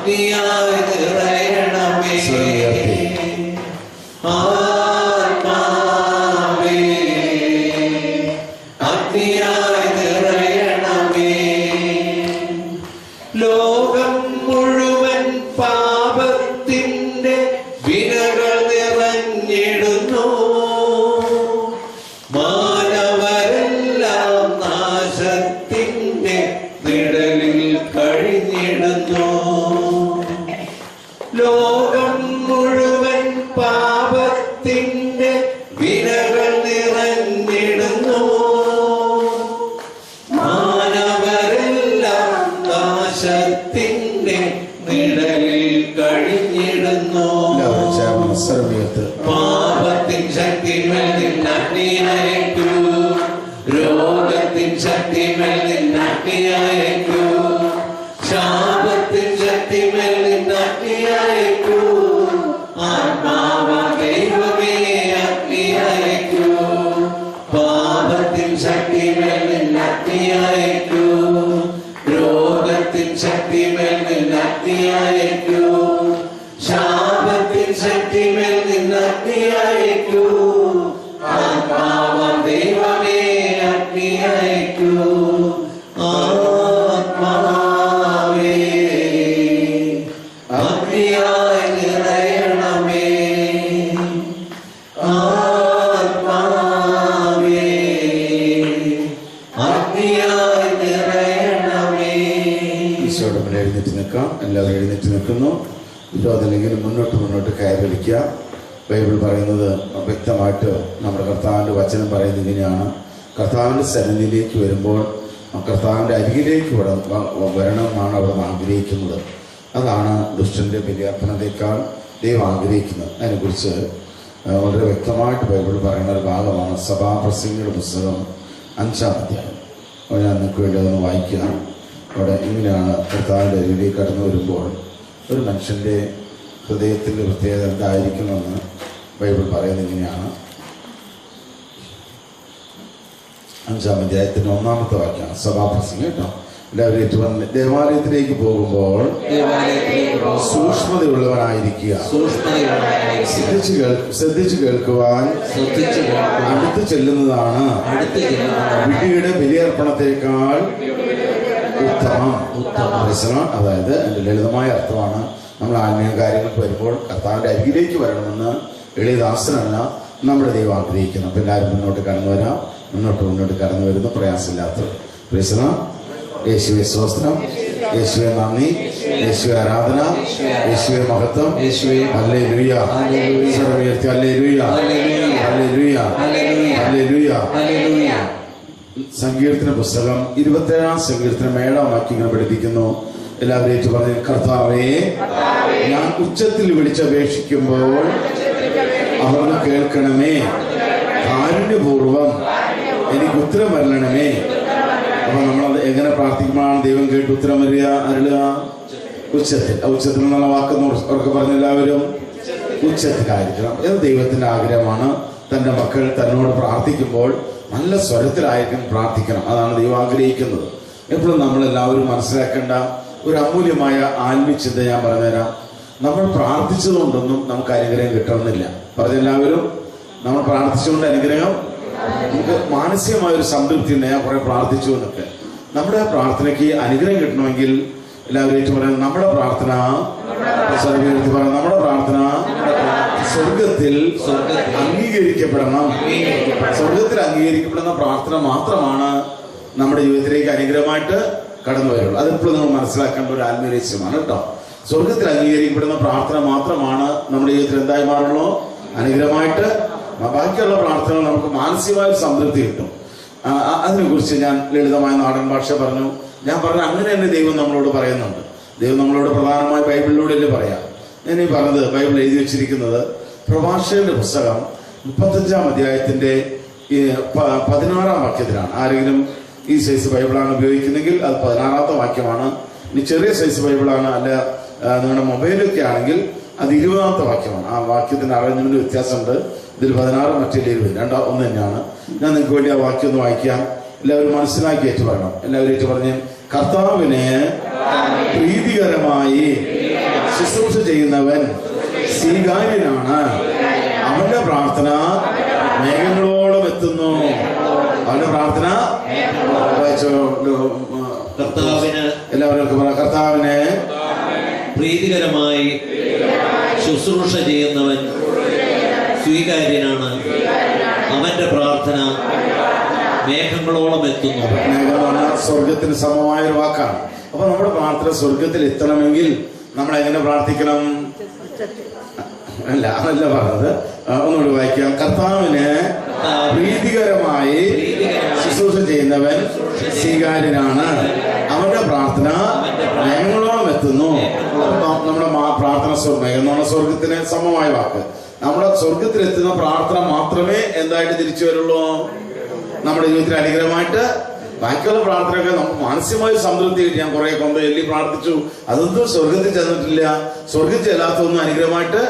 അഗ്നിയായി നിറയണമേ. ആത്മാവേ അഗ്നിയായി നിറയണമേ. ലോകം മുഴുവൻ പാപത്തിന്റെ വിനകൾ നിറഞ്ഞിടുന്നു. മാനവരെല്ലാം നാശത്തിന്റെ നിഴലിൽ കഴിഞ്ഞിടുന്നു. ലോകം മുഴുവൻ പാപത്തിന്റെ വിനകൾ നിറഞ്ഞിടുന്നു. മാനവരെല്ലാം നാശത്തിന്റെ നിഴലിൽ കഴിഞ്ഞിടുന്നു. പാപത്തിൻ ശക്തിമേൽ നിന്നഗ്നിയയക്കൂ. രോഗത്തിൻ ശക്തിമേൽ നിന്നഗ്നിയയക്കൂ. ശാപത്തിൻ ശക്തിമേൽ നിന്നഗ്നിയയക്കൂ. ആത്മാവ ദൈവമേ അഗ്നിയയക്കൂ. പാപത്തിൻ ശക്തിമേൽ നിന്നഗ്നിയയക്കൂ. രോഗത്തിൻ ശക്തിമേൽ നിന്നഗ്നിയയക്കൂ. ശാപത്തിൻ ശക്തിമേൽ നിന്നഗ്നിയയക്കൂ. ആത്മാവ ദൈവമേ അഗ്നിയയക്കൂ. ആത്മാവേ അഗ്നിയായി നിറയണമേ. ആത്മാവേ അഗ്നിയായി നിറയണമേ. ഈശോയുടെ മേലെ എഴുന്നേറ്റ് നിൽക്കാം. എല്ലാവരും എഴുന്നേറ്റ് നിൽക്കുന്നു. അതല്ലെങ്കിൽ മുന്നോട്ട് കയറിയിരിക്കുക. ബൈബിൾ പറയുന്നത് വ്യക്തമായിട്ട് നമ്മുടെ കർത്താവിൻ്റെ വചനം പറയുന്നത് ഇങ്ങനെയാണ്: കർത്താവിൻ്റെ സന്നിധിയിലേക്ക് വരുമ്പോൾ കർത്താവിൻ്റെ അരികിലേക്ക് വരണമെന്നാണ് അവിടെ ആഗ്രഹിക്കുന്നത്. അതാണ് ദുഷ്ടൻ്റെ ബലിയർപ്പണത്തേക്കാൾ ദൈവം ആഗ്രഹിക്കുന്നത്. അതിനെക്കുറിച്ച് വളരെ വ്യക്തമായിട്ട് ബൈബിൾ പറയുന്ന ഒരു ഭാഗമാണ് സഭാപ്രസംഗിയുടെ പുസ്തകം 5-ാം അധ്യായം. അപ്പോൾ ഞാൻ നിങ്ങൾക്ക് വേണ്ടി അതൊന്ന് വായിക്കുക. അവിടെ ഇങ്ങനെയാണ് കർത്താവിൻ്റെ അരികിലേക്ക് കടന്നു വരുമ്പോൾ ഒരു മനുഷ്യൻ്റെ ഹൃദയത്തിൻ്റെ പ്രത്യേകത എന്തായിരിക്കുമെന്ന് ബൈബിൾ പറയുന്നത് ഇങ്ങനെയാണ്. 5-ാം അധ്യായത്തിൻ്റെ 1-ാമത്തെ വാക്യമാണ് സഭാപ്രസംഗം കേട്ടോ. എല്ലാവരും ദേവാലയത്തിലേക്ക് പോകുമ്പോൾ സൂക്ഷ്മതയുള്ളവനായിരിക്കുക. ശ്രദ്ധിച്ചു കേൾക്കുവാൻ അടുത്ത് ചെല്ലുന്നതാണ് വിധിയുടെ ബലിയർപ്പണത്തേക്കാൾ ഉത്തമം. അതായത് എൻ്റെ ലളിതമായ അർത്ഥമാണ്, നമ്മൾ ആത്മീയ കാര്യങ്ങൾക്ക് വരുമ്പോൾ കർത്താവിൻ്റെ അരികിലേക്ക് വരണമെന്ന് എളിയദാസനല്ല നമ്മുടെ ദൈവം ആഗ്രഹിക്കുന്നു. അപ്പോൾ എല്ലാവരും മുന്നോട്ട് കടന്നു വരാം. മുന്നോട്ട് കടന്നു വരുന്നു പ്രയാസമില്ലാത്തവർ. യേശുവെ സ്തോത്രം, യേശുവെ നന്ദി, യേശുവെ ആരാധന, യേശുവെ മഹത്വം, ഹല്ലേലൂയ. സർവ്വശക്തൻ ഹല്ലേലൂയ, ഹല്ലേലൂയ, ഹല്ലേലൂയ. സങ്കീർത്തന പുസ്തകം 27-ാം സങ്കീർത്തനം 7-ാം വാക്യം പഠിപ്പിക്കുന്നു. എല്ലാവരും ഏറ്റു പറഞ്ഞു: കർത്താവേ, ഞാൻ ഉച്ചത്തിൽ വിളിച്ചപേക്ഷിക്കുമ്പോൾ അവിടുന്ന് കേൾക്കണമേ. കാരുണ്യപൂർവം എനിക്ക് ഉത്തരം വരണമേ. അപ്പൊ നമ്മളത് എങ്ങനെ പ്രാർത്ഥിക്കുമ്പോഴാണ് ദൈവം കേട്ട് ഉത്തരം അരുളുക? ഉച്ചത്തിൽ. ഉച്ചത്തിൽ എന്നുള്ള വാക്കെന്ന് ഉറക്കെ പറഞ്ഞ എല്ലാവരും ഉച്ചത്തിലായിരിക്കണം. ഇത് ദൈവത്തിന്റെ ആഗ്രഹമാണ്. തൻ്റെ മക്കൾ തന്നോട് പ്രാർത്ഥിക്കുമ്പോൾ നല്ല സ്വരത്തിലായിരിക്കും പ്രാർത്ഥിക്കണം. അതാണ് ദൈവം ആഗ്രഹിക്കുന്നത്. എപ്പോഴും നമ്മളെല്ലാവരും മനസ്സിലാക്കേണ്ട ഒരു അമൂല്യമായ ആത്മീയചിന്ത ഞാൻ പറഞ്ഞുതരാം. നമ്മൾ പ്രാർത്ഥിച്ചതുകൊണ്ടൊന്നും നമുക്ക് അനുഗ്രഹം കിട്ടണമെന്നില്ല. പറഞ്ഞെല്ലാവരും നമ്മൾ പ്രാർത്ഥിച്ചുകൊണ്ട് അനുഗ്രഹം നമുക്ക് മാനസികമായൊരു സംതൃപ്തി ഉണ്ട്. ഞാൻ കുറെ പ്രാർത്ഥിച്ചു എന്നൊക്കെ. നമ്മുടെ പ്രാർത്ഥനയ്ക്ക് അനുഗ്രഹം കിട്ടണമെങ്കിൽ എല്ലാവരും ഏറ്റു പറയാം, നമ്മുടെ പ്രാർത്ഥന നമ്മുടെ പ്രാർത്ഥന സ്വർഗത്തിൽ അംഗീകരിക്കപ്പെടണം. സ്വർഗത്തിൽ അംഗീകരിക്കപ്പെടുന്ന പ്രാർത്ഥന മാത്രമാണ് നമ്മുടെ ജീവിതത്തിലേക്ക് അനുഗ്രഹമായിട്ട് കടന്നു വരുള്ളൂ. അതെപ്പോഴും നമ്മൾ മനസ്സിലാക്കേണ്ട ഒരു ആത്മീയ രഹസ്യമാണ് കേട്ടോ. സ്വർഗത്തിൽ അംഗീകരിക്കപ്പെടുന്ന പ്രാർത്ഥന മാത്രമാണ് നമ്മുടെ ജീവിതത്തിൽ എന്തായി മാറുള്ളൂ? അനുഗ്രഹമായിട്ട്. ബാക്കിയുള്ള പ്രാർത്ഥനകൾ നമുക്ക് മാനസികമായ സംതൃപ്തി കിട്ടും. അതിനെക്കുറിച്ച് ഞാൻ ലളിതമായ നാടൻ ഭാഷ പറഞ്ഞു. ഞാൻ പറഞ്ഞു അങ്ങനെ തന്നെ ദൈവം നമ്മളോട് പറയുന്നുണ്ട്. ദൈവം നമ്മളോട് പ്രധാനമായി ബൈബിളിലൂടെ അല്ലേ പറയാം. ഞാൻ ഈ പറഞ്ഞത് ബൈബിൾ എഴുതി വെച്ചിരിക്കുന്നത് പ്രഭാഷകന്റെ പുസ്തകം 35-ാം അധ്യായത്തിന്റെ 16-ാം വാക്യത്തിലാണ്. ആരെങ്കിലും ഈ സൈസ് ബൈബിളാണ് ഉപയോഗിക്കുന്നെങ്കിൽ അത് 16-ാമത്തെ വാക്യമാണ്. ഇനി ചെറിയ സൈസ് ബൈബിളാണ്, അല്ല നിങ്ങളുടെ മൊബൈലൊക്കെ ആണെങ്കിൽ അത് 20-ാമത്തെ വാക്യമാണ്. ആ വാക്യത്തിന്റെ അറേഞ്ച്മെന്റ് വ്യത്യാസമുണ്ട്. ഇതിൽ 16 മറ്റേ 20 ഒന്ന് തന്നെയാണ്. ഞാൻ നിങ്ങൾക്ക് വേണ്ടി ആ വാക്യം ഒന്ന് വായിക്കാം. എല്ലാവരും മനസ്സിലാക്കി ഏറ്റു പറയണം. എല്ലാവരും ഏറ്റു പറഞ്ഞ്: കർത്താവിന് പ്രീതികരമായി ശുശ്രൂഷ ചെയ്യുന്നവൻ സ്വീകാര്യനാണ്. അവന്റെ പ്രാർത്ഥന മേഘങ്ങളോളം എത്തുന്നു. അവന്റെ പ്രാർത്ഥന കർത്താവിന് എല്ലാവർക്കും കർത്താവിനെ പ്രീതികരമായി ശുശ്രൂഷ ചെയ്യുന്നവൻ സ്വീകാര്യനാണ്. അവന്റെ പ്രാർത്ഥന മേഘങ്ങളോളം എത്തുന്നു. മേഘമാണ് സ്വർഗത്തിന് സമമായൊരു വാക്കാണ്. അപ്പൊ നമ്മുടെ പ്രാർത്ഥന സ്വർഗത്തിൽ എത്തണമെങ്കിൽ നമ്മൾ എങ്ങനെ പ്രാർത്ഥിക്കണം? അതല്ല പറഞ്ഞത്. ഒന്നുകൂടി വായിക്കാം. കർത്താവിന് പ്രീതികരമായി ശുശ്രൂഷ ചെയ്യുന്നവൻ സ്വീകാര്യനാണ്. അവന്റെ പ്രാർത്ഥന മേഘങ്ങളോളം എത്തുന്നു. നമ്മുടെ പ്രാർത്ഥന മേഘം സ്വർഗത്തിന് സമമായ വാക്ക്. നമ്മുടെ സ്വർഗത്തിൽ എത്തുന്ന പ്രാർത്ഥന മാത്രമേ എന്തായിട്ട് തിരിച്ചു വരുള്ളൂ? നമ്മുടെ ജീവിതത്തിൽ അനുഗ്രഹമായിട്ട്. ബാക്കിയുള്ള പ്രാർത്ഥനയൊക്കെ നമുക്ക് മാനസികമായ സംതൃപ്തി കിട്ടി. ഞാൻ കുറെ കൊന്ത എല്ലി പ്രാർത്ഥിച്ചു, അതൊന്നും സ്വർഗത്തിൽ ചെന്നിട്ടില്ല. സ്വർഗത്തിൽ ചെല്ലാത്തൊന്നും അനുഗ്രഹമായിട്ട്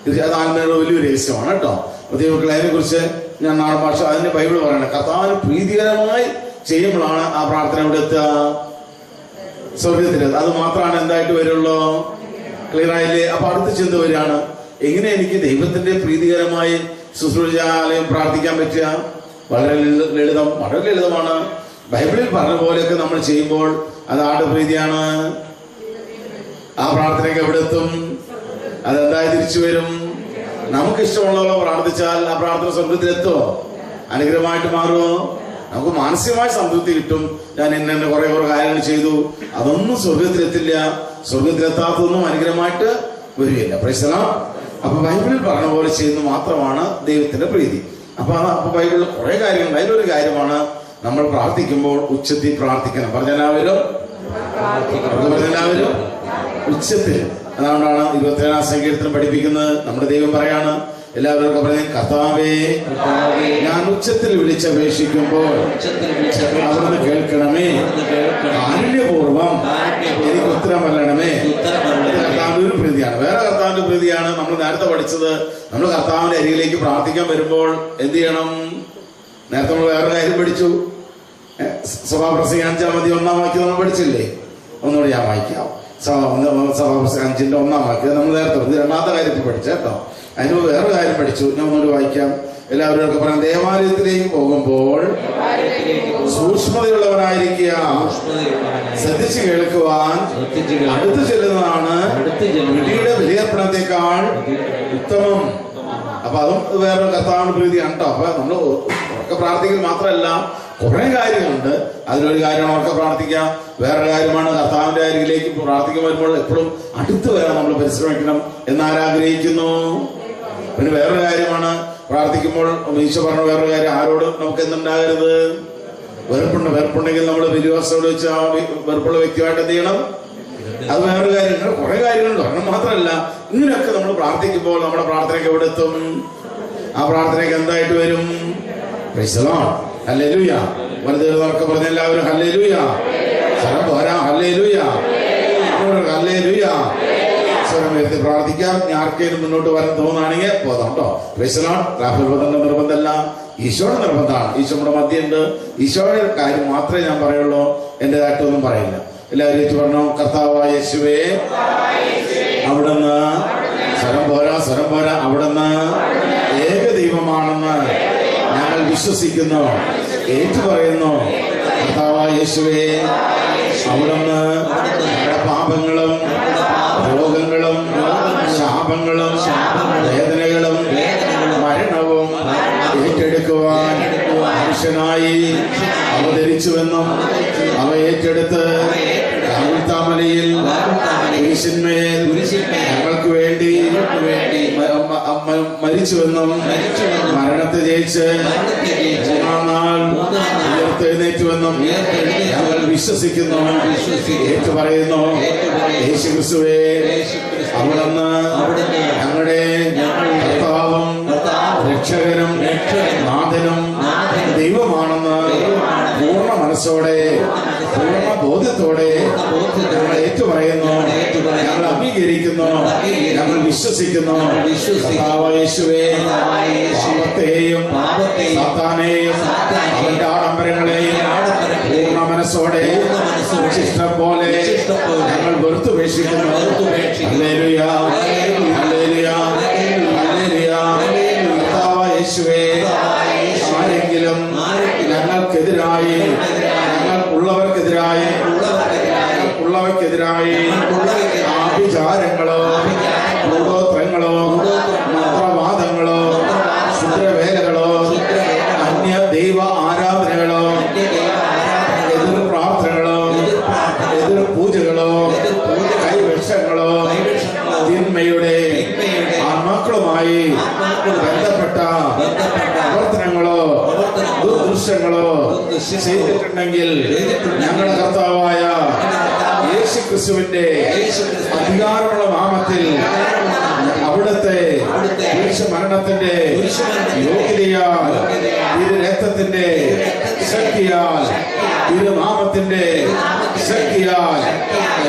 അത് ആത്മീയയുടെ വലിയൊരു രഹസ്യമാണ് കേട്ടോ. ദൈവമക്കളെ, അതിനെ കുറിച്ച് ഞാൻ നാടൻ ഭാഷ അതിന്റെ ബൈബിൾ പറയണം. കർത്താവിന് പ്രീതികരമായി ചെയ്യുമ്പോഴാണ് ആ പ്രാർത്ഥന ഇവിടെ എത്തുക, സ്വർഗത്തിൽ. അത് മാത്രമാണ് എന്തായിട്ട് വരുള്ളൂ. ക്ലിയർ ആയില്ലേ? അപ്പൊ അടുത്ത ചിന്ത വരികയാണ്, എങ്ങനെ എനിക്ക് ദൈവത്തിന്റെ പ്രീതികരമായി ശുശ്രൂഷാലയം പ്രാർത്ഥിക്കാൻ പറ്റുക? വളരെ ലളിതം, വളരെ ലളിതമാണ്. ബൈബിളിൽ പറഞ്ഞ പോലെയൊക്കെ നമ്മൾ ചെയ്യുമ്പോൾ അത് ആരുടെ പ്രീതിയാണ്? ആ പ്രാർത്ഥനയ്ക്ക് എവിടെ എത്തും? അതെന്തായി തിരിച്ചു വരും? നമുക്ക് ഇഷ്ടമുള്ളവരെ പ്രാർത്ഥിച്ചാൽ ആ പ്രാർത്ഥന സ്വർഗത്തിലെത്തുമോ? അനുഗ്രഹമായിട്ട് മാറുമോ? നമുക്ക് മാനസികമായ സംതൃപ്തി കിട്ടും. ഞാൻ എന്നെ കുറെ കാര്യങ്ങൾ ചെയ്തു, അതൊന്നും സ്വർഗത്തിലെത്തില്ല. സ്വർഗത്തിലെത്താത്തതൊന്നും അനുഗ്രഹമായിട്ട് വരികയില്ല. Price the Lord. അപ്പൊ ബൈബിളിൽ പറഞ്ഞ പോലെ ചെയ്യുന്നത് മാത്രമാണ് ദൈവത്തിന്റെ പ്രീതി. അപ്പൊ ബൈബിളിൽ കുറെ കാര്യങ്ങൾ. അതിലൊരു കാര്യമാണ് നമ്മൾ പ്രാർത്ഥിക്കുമ്പോൾ ഉച്ചത്തിൽ പ്രാർത്ഥിക്കണം. പറഞ്ഞെല്ലാവരും ഉച്ചത്തിൽ. അതുകൊണ്ടാണ് 27-ാം സങ്കീർത്തനം പഠിപ്പിക്കുന്നത്. നമ്മുടെ ദൈവം പറയാണ്, എല്ലാവർക്കും പറയുന്നത്, കർത്താവേ ഞാൻ ഉച്ചത്തിൽ വിളിച്ചപേക്ഷിക്കുമ്പോൾ അവിടുന്ന് കേൾക്കണമേ, കാരുണ്യപൂർവം എനിക്ക് ഉത്തരം വല്ലണമേ. കർത്താവിന്റെ ഒരു പ്രീതിയാണ്. വേറെ കർത്താവിന്റെ പ്രീതിയാണ് നമ്മൾ നേരത്തെ പഠിച്ചത്. നമ്മൾ കർത്താവിന്റെ അരികിലേക്ക് പ്രാർത്ഥിക്കാൻ വരുമ്പോൾ എന്ത് ചെയ്യണം? നേരത്തെ നമ്മൾ വേറെ കാര്യം പഠിച്ചു. സഭാപ്രസംഗം 5-ാം അധ്യായം 1-ാം വാക്യം നമ്മൾ പഠിച്ചില്ലേ? ഒന്നുകൂടി ഞാൻ വായിക്കാം. സഭാപ്രസംഗം 5-ന്റെ 1-ാം വാക്യം നമ്മൾ നേരത്തെ 2-ാമത്തെ കാര്യത്തിൽ പഠിച്ചേട്ടോ. അതിന് വേറെ കാര്യം പഠിച്ചു. ഞാൻ ഒന്നുകൂടി വായിക്കാം. എല്ലാവരും ഒക്കെ പറയാം. ദേവാലയത്തിലേക്ക് പോകുമ്പോൾ സൂക്ഷ്മതയുള്ളവനായിരിക്കുക, ശ്രദ്ധിച്ച് കേൾക്കുവാൻ അടുത്ത് ചെല്ലുന്നതാണ് വിളിയുടെ ബലിയർപ്പണത്തെക്കാൾ ഉത്തമം. അപ്പൊ അതും വേറെ കർത്താവിന്റെ പ്രീതിയാണ് കേട്ടോ. അപ്പൊ നമ്മൾ ഉറക്കെ പ്രാർത്ഥിക്കൽ മാത്രമല്ല, കുറെ കാര്യങ്ങളുണ്ട്. അതിലൊരു കാര്യമാണ് ഉറക്കെ പ്രാർത്ഥിക്കുക. വേറൊരു കാര്യമാണ് കർത്താവിന്റെ അരികിലേക്ക് പ്രാർത്ഥിക്കാൻ വരുമ്പോൾ എപ്പോഴും അടുത്ത് വരാൻ നമ്മൾ പരിശ്രമിക്കണം എന്നാരാഗ്രഹിക്കുന്നു. പിന്നെ വേറൊരു കാര്യമാണ് പ്രാർത്ഥിക്കുമ്പോൾ ഈശോ പറഞ്ഞ വേറൊരു കാര്യം, ആരോടും നമുക്ക് എന്തുണ്ടാകരുത്? വെറുപ്പുണ്ടെങ്കിൽ നമ്മൾ വിശ്വാസത്തോട് വെച്ച് ആ വെറുപ്പുള്ള വ്യക്തിയുമായിട്ട് എന്ത് ചെയ്യണം? അത് വേറൊരു കാര്യം. കുറെ കാര്യങ്ങളുണ്ട്, ഒരെണ്ണം മാത്രമല്ല. ഇങ്ങനെയൊക്കെ നമ്മൾ പ്രാർത്ഥിക്കുമ്പോൾ നമ്മുടെ പ്രാർത്ഥനയ്ക്ക് എവിടെ എത്തും? ആ പ്രാർത്ഥനയ്ക്ക് എന്തായിട്ട് വരും? Price the Lord. ഹല്ലേലൂയ. വലുതൊക്കെ പറഞ്ഞ എല്ലാവരും ഹല്ലേലൂയ. സ്വരം പോരാ, ഹല്ലേലൂയ, ഹല്ലേലൂയ. സ്വരം ഉയർത്തി പ്രാർത്ഥിക്കാം. ആർക്കെങ്കിലും മുന്നോട്ട് വരാൻ തോന്നുകയാണെങ്കിൽ പോകാം കേട്ടോ. Praise the Lord. രാഹുൽബന്ധന്റെ നിർബന്ധമല്ല, ഈശോയുടെ നിർബന്ധമാണ്. ഈശോയുടെ മധ്യമുണ്ട്. ഈശോയുടെ കാര്യം മാത്രമേ ഞാൻ പറയുള്ളൂ, എന്റേതായിട്ടൊന്നും പറയില്ല. എല്ലാവരും ഏറ്റു പറഞ്ഞു, കർത്താവായ യേശുവേ, അവിടുന്ന് സ്വരം പോരാ, അവിടുന്ന് ഏക ദൈവമാണെന്ന് ഞങ്ങൾ വിശ്വസിക്കുന്നു, ഏറ്റുപറയുന്നു. കർത്താവായ യേശുവേ, അവിടുന്ന് ഞങ്ങളുടെ പാപങ്ങളും രോഗങ്ങളും ശാപങ്ങളും വേദനകളും മരണവും ഏറ്റെടുക്കുവാൻ മനുഷ്യനായി അവതരിച്ചുവെന്നും അവ ഏറ്റെടുത്ത് താമലയിൽ കുരിശിന്മേൽ ഞങ്ങൾക്ക് വേണ്ടി മരിച്ചുവെന്നും മരണത്തെ ജയിച്ച് 3-ാം നാൾ ഉയർത്തെഴുന്നേറ്റുവെന്നും ഞങ്ങൾ വിശ്വസിക്കുന്നു, ഏറ്റുപറയുന്നു. യേശുക്രിസ്തുവേ, അവിടുന്ന് ഞങ്ങളുടെ കർത്താവും രക്ഷകനും നാഥനും ദൈവമാണെന്ന് പൂർണ്ണ മനസ്സോടെ പൂർണ്ണ ബോധ്യത്തോടെ ഞങ്ങൾ ഏറ്റുപറയുന്നു, ഞങ്ങൾ അംഗീകരിക്കുന്നു, ഞങ്ങൾ വിശ്വസിക്കുന്നു. കർത്താവായ യേശുവേ, പാപത്തെയും സാത്താനെയും അവന്റെ ആഡംബരങ്ങളെയും പൂർണ്ണ മനസ്സോടെ ഇഷ്ടം പോലെ ഞങ്ങൾ വെറുത്തുപേക്ഷിക്കുന്നു. ഹല്ലേലൂയ, ഹല്ലേലൂയ, ഹല്ലേലൂയ. കർത്താവായ യേശുവേ, ആരെങ്കിലും ഞങ്ങൾക്കെതിരായി, ഞങ്ങൾക്കുള്ളവർക്കെതിരായി ആഭിചാരങ്ങളോ കൂടോത്രങ്ങളോ മന്ത്രവാദങ്ങളോ ശുദ്രവേലകളോ അന്യ ദൈവ ആരാധനകളോ എതിർ പ്രാർത്ഥനകളോ എതിർ പൂജകളോ കൈവശങ്ങളോ തിന്മയുടെ ആത്മാക്കളുമായി ബന്ധപ്പെട്ട പ്രവർത്തനങ്ങളോ ദുർദൃശ്യങ്ങളോ ചെയ്തിട്ടുണ്ടെങ്കിൽ ഞങ്ങളുടെ കർത്താവായ യേശുക്രിസ്തുവിന്റെ അധികാരമുള്ള നാമത്തിൽ അവിടുത്തെ മരണത്തിന്റെ യോഗ്യതയാൽ രക്തത്തിന്റെ ശക്തിയാൽ നാമത്തിന്റെ ശക്തിയാൽ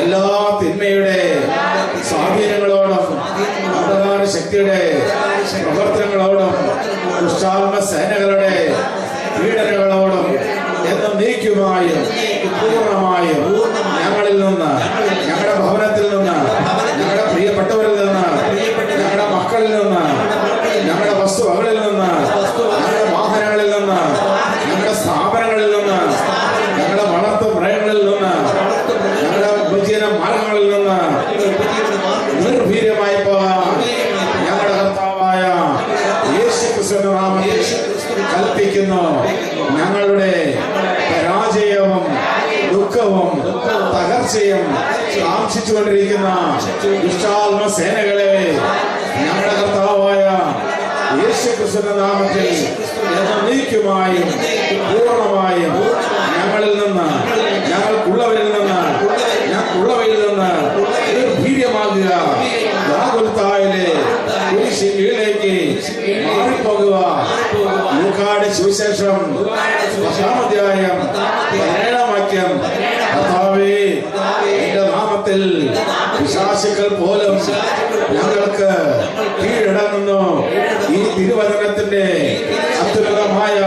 എല്ലാ തിന്മയുടെ സ്വാധീനങ്ങളോടും അന്ധകാര ശക്തിയുടെ പ്രവർത്തനങ്ങളോടും ദുഷ്ടാത്മ സേനകളുടെ പീഡനങ്ങളോടും എന്നേക്കുമായും പൂർണ്ണമായും ഞങ്ങളിൽ നിന്ന്, ഞങ്ങളുടെ ഭവനത്തിൽ നിന്ന്, ഞങ്ങളുടെ പ്രിയപ്പെട്ടവരിൽ നിന്ന്, ഞങ്ങളുടെ മക്കളിൽ നിന്ന്, ഞങ്ങളുടെ വസ്തുവകളിൽ നിന്ന്, ഞങ്ങളുടെ വാഹനങ്ങളിൽ നിന്ന്, ഞങ്ങളുടെ സ്ഥാപനങ്ങളിൽ നിന്ന്, ഞങ്ങളുടെ വളർത്തു മൃഗങ്ങളിൽ നിന്ന്, ഞങ്ങളുടെ ഉപജീവന മാർഗങ്ങളിൽ നിന്ന് നിർഭീര്യമായി പോകാൻ ഞങ്ങളുടെ കർത്താവായ യേശുക്രിസ്തുവിന്റെ നാമത്തിൽ കൽപ്പിക്കുന്നു. ഞങ്ങളുടെ പരാജയവും ദുഃഖവും തകർച്ചയും കാക്ഷിച്ചുകൊണ്ടിരിക്കുന്ന ദുഷ്ടാത്മ സേനകളെ ഞങ്ങളുടെ കർത്താവായ യേശുക്രിസ്തുവിന്റെ നാമത്തിൽ എന്നേക്കുമായും പൂർണ്ണമായും ഞങ്ങളിൽ നിന്ന്, ഞങ്ങൾക്കുള്ളവരിൽ നിന്ന്, ഞങ്ങൾക്കുള്ളവയിൽ നിന്ന് നിർഭീര്യമാകുക. ഗാഗുൽത്തായിലെ കുരിശിലേക്ക് മാറിപ്പോകുക. ലൂക്കായുടെ സുവിശേഷം 10-ാം അധ്യായം 17-ാം വാക്യം. കർത്താവേ, നിന്റെ നാമത്തിൽ പിശാചുക്കൾ പോലും ഞങ്ങൾക്ക് കീഴടങ്ങുന്നു. ഈ തിരുവചനത്തിന്റെ അത്യുന്നതമായ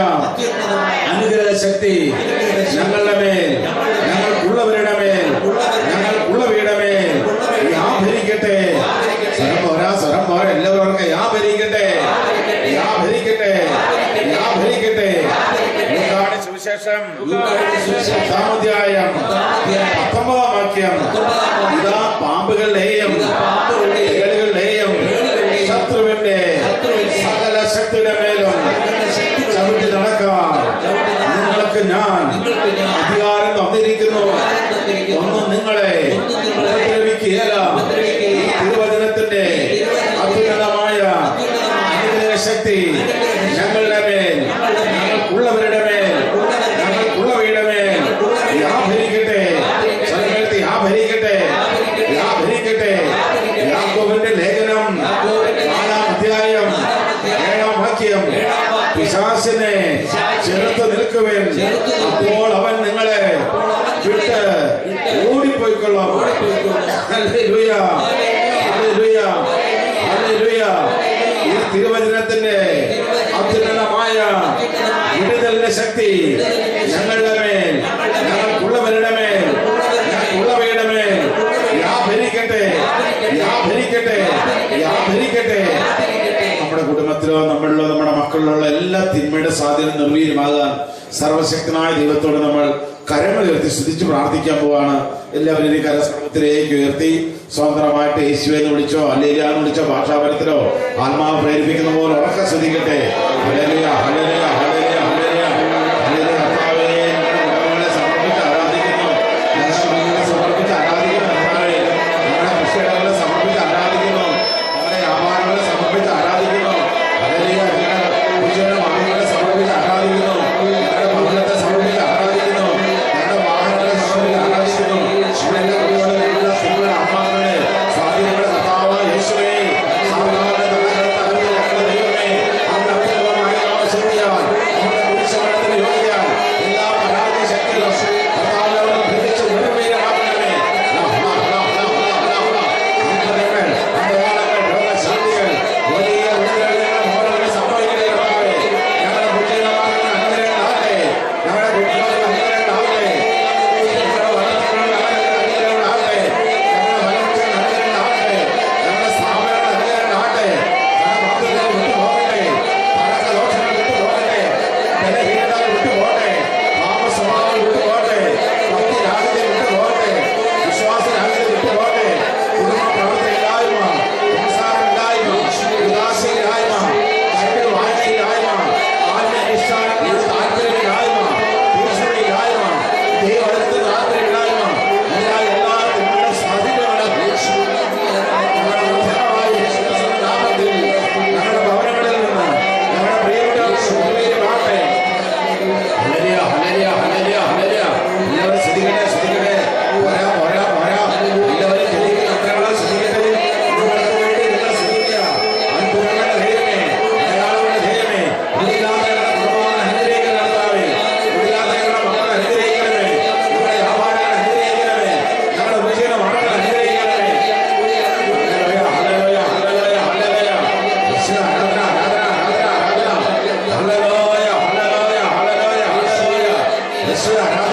അനുഗ്രഹ ശക്തി ഞങ്ങളുടെ മേൽ, ഞങ്ങൾക്കുള്ളവരുടെ മേൽ, ഞങ്ങൾക്കുള്ളവയുടെ മേൽ വ്യാപരിക്കട്ടെ. സ്വരം പോരാ എല്ലാവർക്കും വ്യാപരിക്കട്ടെ, വ്യാപരിക്കട്ടെ, വ്യാപരിക്കട്ടെ. ലൂക്കായുടെ സുവിശേഷം 10-ാം അധ്യായം 19-ാം വാക്യം. ഇതാ പാമ്പുകളുടെയും തേളുകളുടെയും ശത്രുവിന്റെ സകല ശക്തിയുടെ മേലും ചവിട്ടി നടക്കാൻ നിങ്ങൾക്ക് ഞാൻ അധികാരം തന്നിരിക്കുന്നു. ഒന്നും നിങ്ങളെ ഉപദ്രവിക്കുകയില്ല. തിരുവചനത്തിന്റെ അത്യുന്നതമായ അനുഗ്രഹ ശക്തി ഞങ്ങളുടെ മേൽ, ഞങ്ങൾക്കുള്ളവരുടെ മേൽ, ഞങ്ങൾക്കുള്ളവയുടെ മേൽ വ്യാപരിക്കട്ടെ. സ്വരമേൽത്തി വ്യാപരിക്കട്ടെ, വ്യാപരിക്കട്ടെ. യാക്കോബിന്റെ ലേഖനം 4-ാം അധ്യായം 7-ാം വാക്യം. പിശാചിനെ ചെറുത്ത് നിൽക്കുവിൻ, അപ്പോൾ അവൻ നിങ്ങളെ വിട്ട് ഓടിപ്പോയിക്കൊള്ളും. ഹല്ലേലൂയ, ഹല്ലേലൂയ, ഹല്ലേലൂയ. ഈ തിരുവചനത്തിന്റെ അത്യുന്നതമായ വിടുതലിന്റെ ശക്തി ഞങ്ങളുടെ മേൽ, ഞങ്ങൾക്കുള്ളവരുടെ മേൽ, ഞങ്ങൾക്കുള്ളവയുടെ മേൽ വ്യാപരിക്കട്ടെ, വ്യാപരിക്കട്ടെ, വ്യാപരിക്കട്ടെ. നമ്മുടെ കുടുംബത്തിലോ നമ്മളിലോ നമ്മുടെ മക്കളിലുള്ള എല്ലാ തിന്മയുടെ സ്വാധീനം നിർവീര്യമാകാൻ സർവശക്തനായ ദൈവത്തോട് നമ്മൾ കരങ്ങൾ ഉയർത്തി സ്തുതിച്ച് പ്രാർത്ഥിക്കാൻ പോവാണ്. എല്ലാവരും ഈ കരസ്വർഗത്തിലേക്ക് ഉയർത്തി സ്വതന്ത്രമായിട്ട് യേശുവെ എന്ന് വിളിച്ചോ ഹല്ലേലൂയ എന്ന് വിളിച്ചോ ഭാഷാപരത്തിലോ ആത്മാവ് പ്രേരിപ്പിക്കുന്ന പോലെ ഉറക്കെ സ്തുതിക്കട്ടെ. ഹല്ലേലൂയ, ഹല്ലേലൂയ, ഹല്ലേലൂയ, ഹല്ലേലൂയ, ഹല്ലേലൂയ. കർത്താവേ, ഞങ്ങളെ സമർപ്പിച്ച് ആരാധിക്കുന്നു, ഞങ്ങളെ സമർപ്പിച്ച് ആരാധിക്കുന്നു. കർത്താവേ, ഞങ്ങളുടെ കൃഷിയിടങ്ങളെ സമർപ്പിച്ച് ആരാധിക്കുന്നു, ഞങ്ങളുടെ വ്യാപാരങ്ങളെ സമർപ്പിച്ച് ആരാധിക്കുന്നു. ഹല്ലേലൂയ, ഞങ്ങളുടെ ഉജ്ജ്വല മാർഗങ്ങളെ സമർപ്പിച്ച് ആരാധിക്കുന്നു, ഞങ്ങളുടെ ഭവനത്തെ സമർപ്പിച്ച് ആരാധിക്കുന്നു, ഞങ്ങളുടെ വാഹനങ്ങളെ സമർപ്പിച്ച് ആരാധിക്കുന്നു. എല്ലാ കുട്ടികളുടെ അമ്മാക്കളെ സ്വാധീനങ്ങളെ കർത്താവായ യേശുവേ, സാധാരണ ഞങ്ങളുടെ ദൈവമേ, അങ്ങ് അത്ഭുതമായ ശക്തിയാൽ അടുത്ത രാത്രി ഇല്ലായ്മ എല്ലാ തിന്മയുടെ സാധ്യതകളും നാമത്തിൽ ഞങ്ങളുടെ ഭവനങ്ങളിൽ നിന്ന് ഞങ്ങളുടെ പ്രിയപ്പെട്ട മാട്ടെ. ഹല്ലേലൂയ, ഹല്ലേലൂയ, ഹല്ലേലൂയ, ഹല്ലേലൂയ. എല്ലാവരും ശ്രദ്ധിക്കട്ടെ, ശ്രദ്ധിക്കട്ടെ. പോരാ, പോരാ, പോരാ. എല്ലാവരും ശ്രദ്ധിക്കുക. അത്രയുള്ള ശ്രദ്ധിക്കട്ടെ. നിങ്ങൾക്ക് വേണ്ടി നിങ്ങൾ ശ്രദ്ധിക്കുക. അത്ഭുതങ്ങളുടെ ദൈവമേ, അടയാളങ്ങളുടെ ദൈവമേ, ഇതില്ലാത്ത കുടുംബങ്ങളെ അനുഗ്രഹിക്കുന്ന കർത്താവേ, ഇതില്ലാത്ത ഞങ്ങളുടെ മക്കളെ അനുഗ്രഹിക്കണമേ, ഞങ്ങളുടെ വ്യാപാരങ്ങളെ അനുഗ്രഹിക്കണമേ, ഞങ്ങളുടെ ഉപജീവന മാർഗ്ഗങ്ങളെ അനുഗ്രഹിക്കണമേ. ഹല്ലേലൂയ, ഹല്ലേലൂയ, ഹല്ലേലൂയ, ഹല്ലേലൂയ. യേശുവേ, ആരാധന, ആരാധന, ആരാധന, ആരാധന. ഹല്ലേലൂയ, ഹല്ലേലൂയ, ഹല്ലേലൂയ, ഹല്ലേലൂയ. യേശുവേ, ആരാധന.